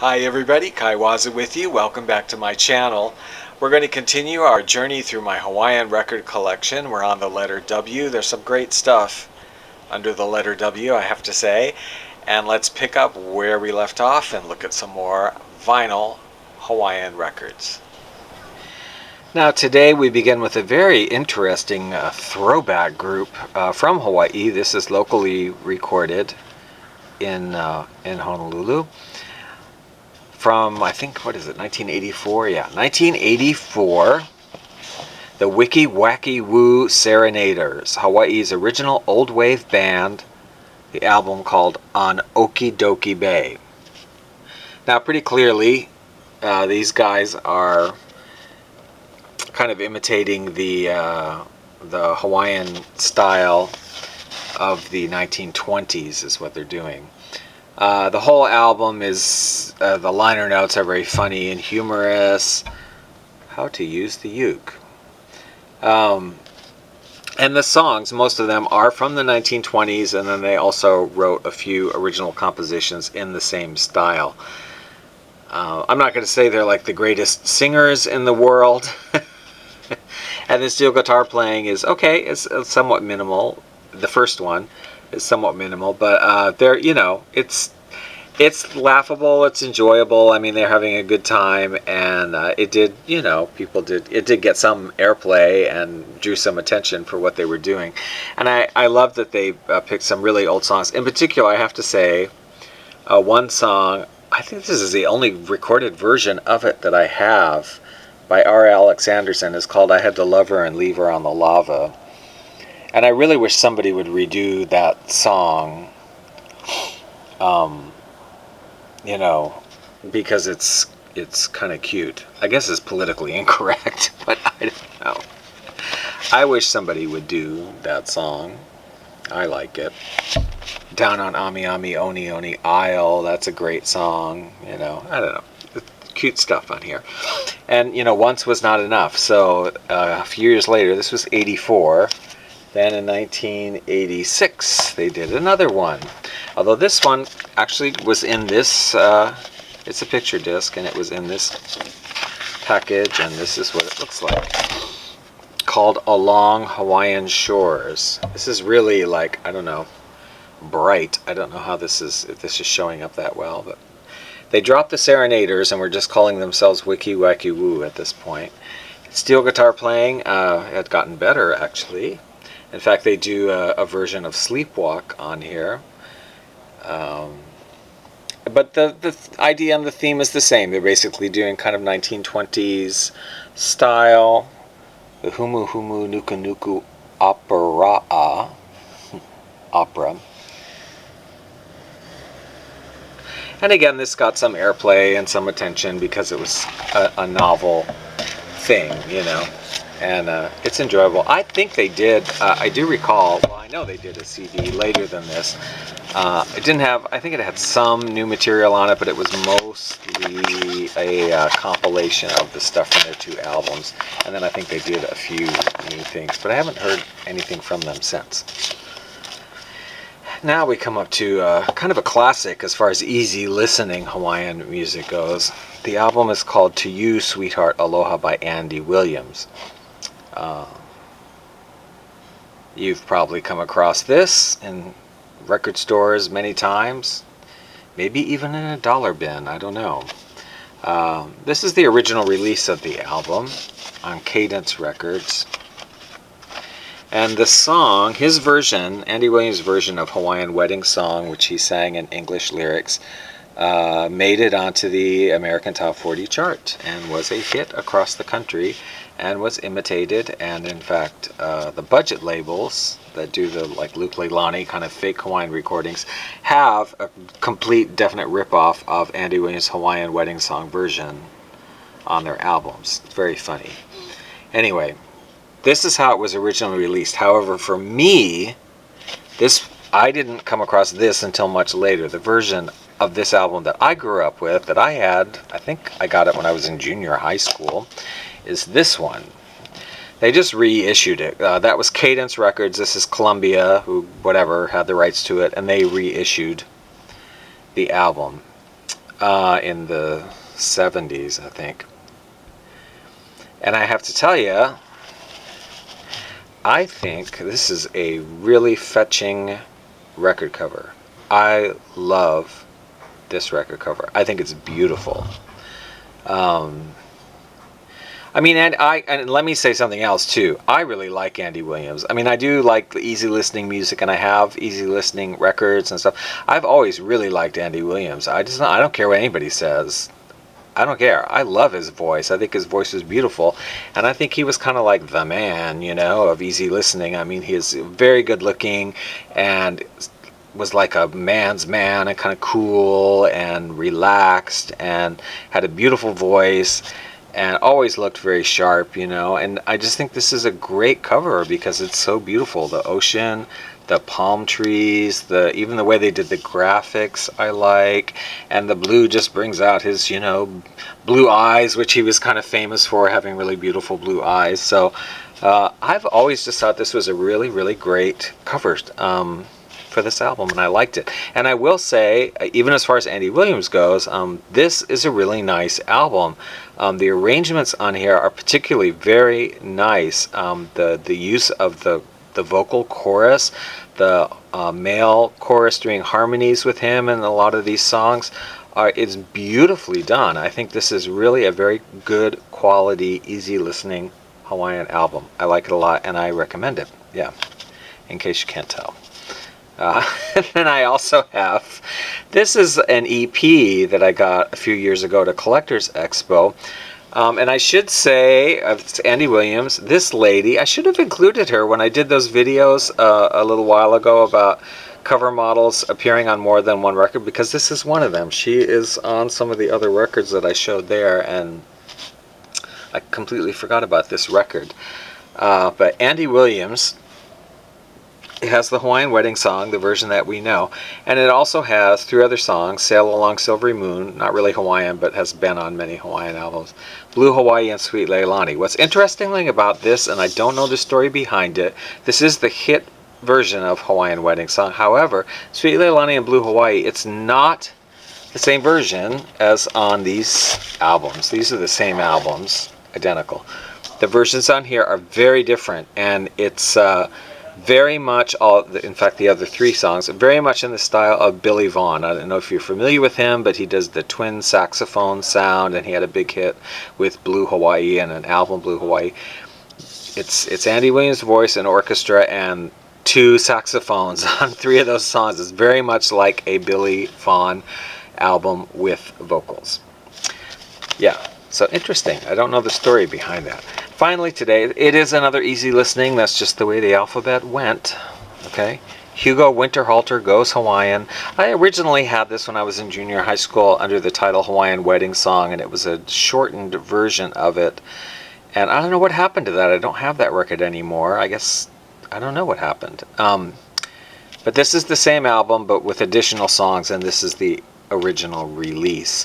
Hi everybody, Kaiwaza with you. Welcome back to my channel. We're going to continue our journey through my Hawaiian record collection. We're on the letter W. There's some great stuff under the letter W, I have to say. And let's pick up where we left off and look at some more vinyl Hawaiian records. Now today we begin with a very interesting throwback group from Hawaii. This is locally recorded in Honolulu. From, I think, what is it, 1984? Yeah, 1984. The Wiki Waki Woo Serenaders, Hawaii's original old wave band. The album called On Okie Dokie Bay. Now, pretty clearly, these guys are kind of imitating the Hawaiian style of the 1920s is what they're doing. The whole album is, the liner notes are very funny and humorous. How to use the uke. And the songs, most of them are from the 1920s, and then they also wrote a few original compositions in the same style. I'm not going to say they're like the greatest singers in the world. And the steel guitar playing is okay, it's somewhat minimal. The first one is somewhat minimal, but they're, you know, it's laughable, it's enjoyable. I mean, they're having a good time, and it did, you know, it did get some airplay and drew some attention for what they were doing. And I love that they picked some really old songs. In particular, I have to say, one song, I think this is the only recorded version of it that I have, by R. Alex Anderson, is called I Had to Love Her and Leave Her on the Lava. And I really wish somebody would redo that song, you know, because it's kind of cute. I guess it's politically incorrect, but I don't know. I wish somebody would do that song. I like it. Down on Ami Ami Oni Oni Isle, that's a great song, you know. I don't know. Cute stuff on here. And, you know, Once Was Not Enough. So a few years later, this was 84. Then in 1986, they did another one. Although this one actually was in this, it's a picture disc, and it was in this package, and this is what it looks like. Called Along Hawaiian Shores. This is really like, I don't know, bright. I don't know how if this is showing up that well, but they dropped the Serenaders and were just calling themselves Wiki Waki Woo at this point. Steel guitar playing had gotten better, actually. In fact, they do a version of Sleepwalk on here. But the idea and the theme is the same. They're basically doing kind of 1920s style. The Humu Humu Nuku Nuku opera. And again, this got some airplay and some attention because it was a novel thing, you know. And it's enjoyable. I think they did, I do recall, well, I know they did a CD later than this. It didn't have, I think it had some new material on it, but it was mostly a compilation of the stuff from their two albums. And then I think they did a few new things, but I haven't heard anything from them since. Now we come up to kind of a classic as far as easy listening Hawaiian music goes. The album is called To You, Sweetheart, Aloha by Andy Williams. You've probably come across this in record stores many times, maybe even in a dollar bin, I don't know. This is the original release of the album on Cadence Records. And the song, his version, Andy Williams' version of Hawaiian Wedding Song, which he sang in English lyrics, made it onto the American Top 40 chart and was a hit across the country and was imitated. And in fact, the budget labels that do the like Luke Leilani kind of fake Hawaiian recordings have a complete definite ripoff of Andy Williams' Hawaiian Wedding Song version on their albums. It's very funny. Anyway, this is how it was originally released. However, for me, I didn't come across this until much later. The version of this album that I grew up with, that I had, I think I got it when I was in junior high school, is this one. They just reissued it. That was Cadence Records. This is Columbia, who, whatever, had the rights to it, and they reissued the album. in the 70s, I think. And I have to tell you, I think this is a really fetching record cover. I love this record cover. I think it's beautiful. I mean, and let me say something else too. I really like Andy Williams. I mean, I do like easy listening music, and I have easy listening records and stuff. I've always really liked Andy Williams. I don't care what anybody says. I don't care. I love his voice. I think his voice is beautiful, and I think he was kind of like the man, you know, of easy listening. I mean, he is very good looking and was like a man's man, and kind of cool and relaxed, and had a beautiful voice, and always looked very sharp, you know. And I just think this is a great cover because it's so beautiful. The ocean, the palm trees, even the way they did the graphics I like, and the blue just brings out his, you know, blue eyes, which he was kind of famous for, having really beautiful blue eyes. So I've always just thought this was a really, really great cover for this album, and I liked it. And I will say, even as far as Andy Williams goes, this is a really nice album. The arrangements on here are particularly very nice. The use of the vocal chorus, the male chorus doing harmonies with him in a lot of these songs, it's beautifully done. I think this is really a very good quality, easy listening Hawaiian album. I like it a lot, and I recommend it. Yeah, in case you can't tell. And then I also have, this is an EP that I got a few years ago at a Collectors Expo. And I should say, it's Andy Williams. This lady, I should have included her when I did those videos a little while ago about cover models appearing on more than one record, because this is one of them. She is on some of the other records that I showed there, and I completely forgot about this record. But Andy Williams, it has the Hawaiian Wedding Song, the version that we know, and it also has 3 other songs: Sail Along Silvery Moon, not really Hawaiian, but has been on many Hawaiian albums, Blue Hawaii, and Sweet Leilani. What's interesting about this, and I don't know the story behind it, this is the hit version of Hawaiian Wedding Song. However, Sweet Leilani and Blue Hawaii, it's not the same version as on these albums. These are the same albums, identical. The versions on here are very different, and it's very much, in fact the other 3 songs, very much in the style of Billy Vaughn. I don't know if you're familiar with him, but he does the twin saxophone sound, and he had a big hit with Blue Hawaii and an album, Blue Hawaii. It's Andy Williams' voice and orchestra and 2 saxophones on 3 of those songs. It's very much like a Billy Vaughn album with vocals. Yeah, so interesting. I don't know the story behind that. Finally today, it is another easy listening. That's just the way the alphabet went. Okay, Hugo Winterhalter Goes Hawaiian. I originally had this when I was in junior high school under the title Hawaiian Wedding Song, and it was a shortened version of it. And I don't know what happened to that. I don't have that record anymore. I guess, I don't know what happened. But this is the same album, but with additional songs, and this is the original release.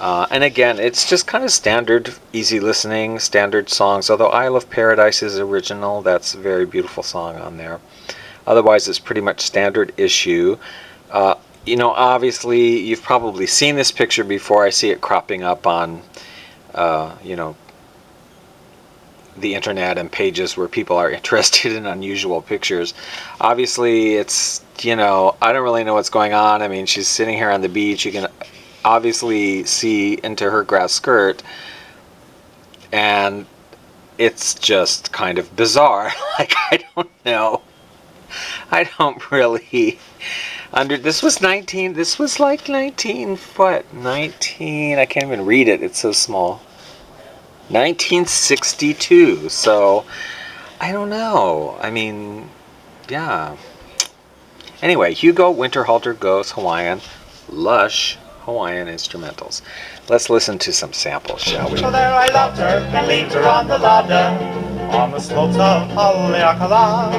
And again, it's just kind of standard, easy listening, standard songs. Although Isle of Paradise is original, that's a very beautiful song on there. Otherwise, it's pretty much standard issue. You know, obviously, you've probably seen this picture before. I see it cropping up on, you know, the internet and pages where people are interested in unusual pictures. Obviously, it's, you know, I don't really know what's going on. I mean, she's sitting here on the beach. You can obviously see into her grass skirt, and it's just kind of bizarre. Like, I don't know. I don't really this was like 19, what, 19, I can't even read it, it's so small. 1962, so I don't know. I mean, yeah. Anyway, Hugo Winterhalter Goes Hawaiian, lush Hawaiian instrumentals. Let's listen to some samples, shall we? So there I loved her and leaned her on the ladder on the slopes of Haleakala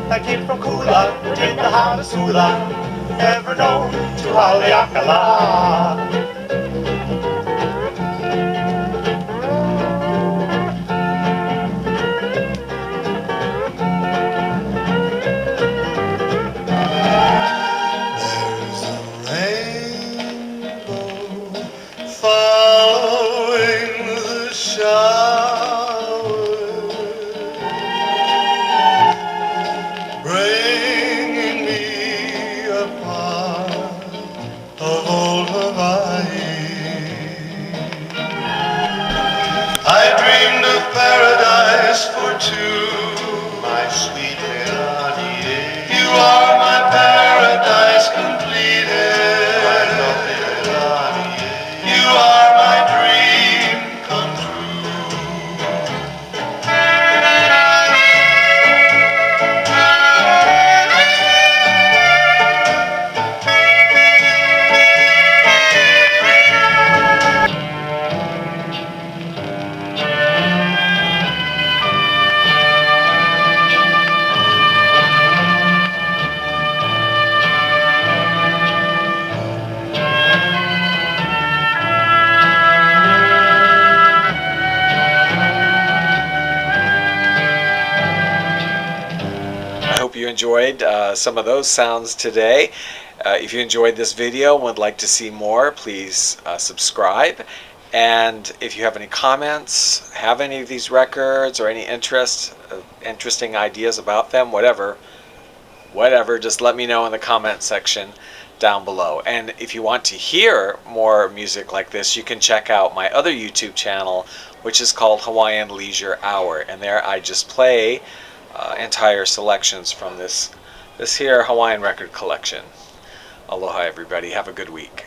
that came from Kula in the Hanasula, ever known to Haleakala. too, my sweet Leilani. You are my paradise completed, my lovely Leilani. You are my dream come true. I hope you enjoyed some of those sounds today. If you enjoyed this video and would like to see more, please subscribe. And if you have any comments, have any of these records, or any interesting ideas about them, whatever, just let me know in the comment section down below. And if you want to hear more music like this, you can check out my other YouTube channel, which is called Hawaiian Leisure Hour. And there I just play entire selections from this here Hawaiian record collection. Aloha everybody, have a good week.